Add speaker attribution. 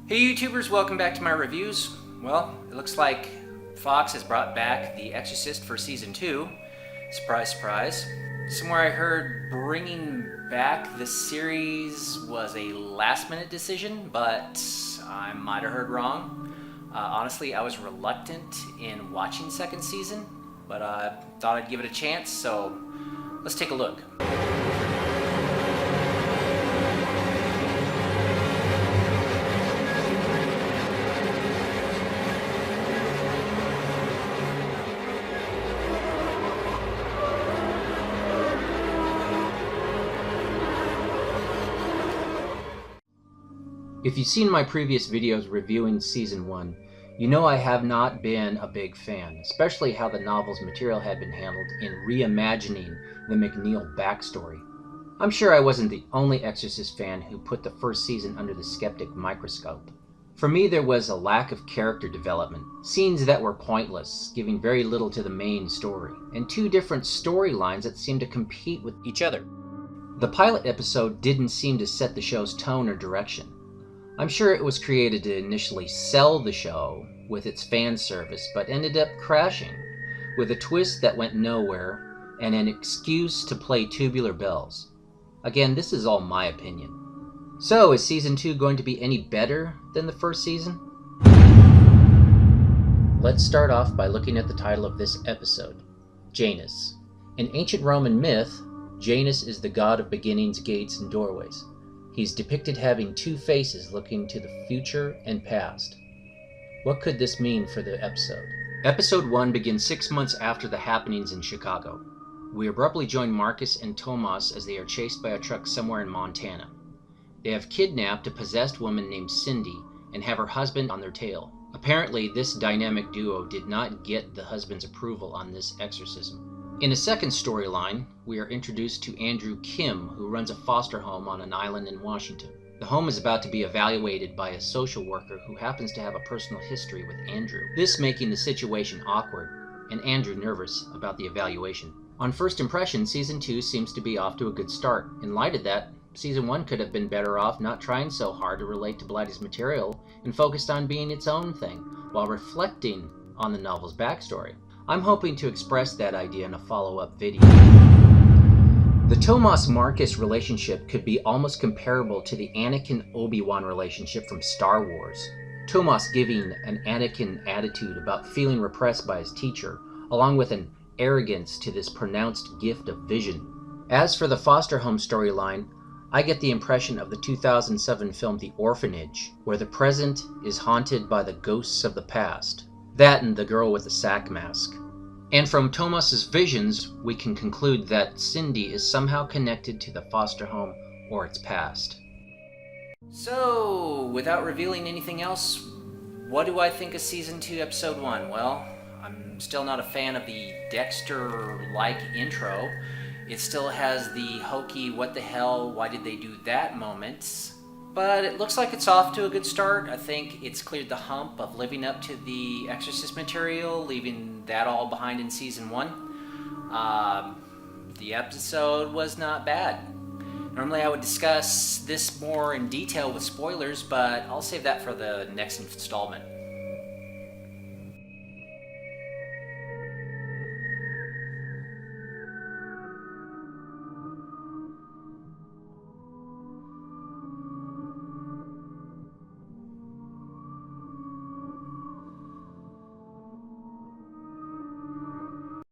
Speaker 1: Hey YouTubers, welcome back to my reviews. Well, it looks like Fox has brought back The Exorcist for Season 2. Surprise, surprise. Somewhere I heard bringing back the series was a last-minute decision, but I might have heard wrong. Honestly, I was reluctant in watching second season, but I thought I'd give it a chance, so let's take a look.
Speaker 2: If you've seen my previous videos reviewing Season 1, you know I have not been a big fan, especially how the novel's material had been handled in reimagining the McNeil backstory. I'm sure I wasn't the only Exorcist fan who put the first season under the skeptic microscope. For me, there was a lack of character development, scenes that were pointless, giving very little to the main story, and two different storylines that seemed to compete with each other. The pilot episode didn't seem to set the show's tone or direction. I'm sure it was created to initially sell the show with its fan service, but ended up crashing, with a twist that went nowhere and an excuse to play tubular bells. Again, this is all my opinion. So, is Season 2 going to be any better than the first season? Let's start off by looking at the title of this episode, Janus. In ancient Roman myth, Janus is the god of beginnings, gates, and doorways. He's depicted having two faces looking to the future and past. What could this mean for the episode? Episode 1 begins 6 months after the happenings in Chicago. We abruptly join Marcus and Tomas as they are chased by a truck somewhere in Montana. They have kidnapped a possessed woman named Cindy and have her husband on their tail. Apparently, this dynamic duo did not get the husband's approval on this exorcism. In a second storyline, we are introduced to Andrew Kim, who runs a foster home on an island in Washington. The home is about to be evaluated by a social worker who happens to have a personal history with Andrew, this making the situation awkward, and Andrew nervous about the evaluation. On first impression, Season 2 seems to be off to a good start. In light of that, Season 1 could have been better off not trying so hard to relate to Blatty's material and focused on being its own thing, while reflecting on the novel's backstory. I'm hoping to express that idea in a follow-up video. The Tomas-Marcus relationship could be almost comparable to the Anakin-Obi-Wan relationship from Star Wars. Tomas giving an Anakin attitude about feeling repressed by his teacher, along with an arrogance to this pronounced gift of vision. As for the foster home storyline, I get the impression of the 2007 film The Orphanage, where the present is haunted by the ghosts of the past. That and the girl with the sack mask. And from Tomas's visions, we can conclude that Cindy is somehow connected to the foster home or its past.
Speaker 1: So, without revealing anything else, what do I think of Season 2, Episode 1? Well, I'm still not a fan of the Dexter-like intro. It still has the hokey, what the hell, why did they do that moments. But it looks like it's off to a good start. I think it's cleared the hump of living up to the Exorcist material, leaving that all behind in Season 1. The episode was not bad. Normally I would discuss this more in detail with spoilers, but I'll save that for the next installment.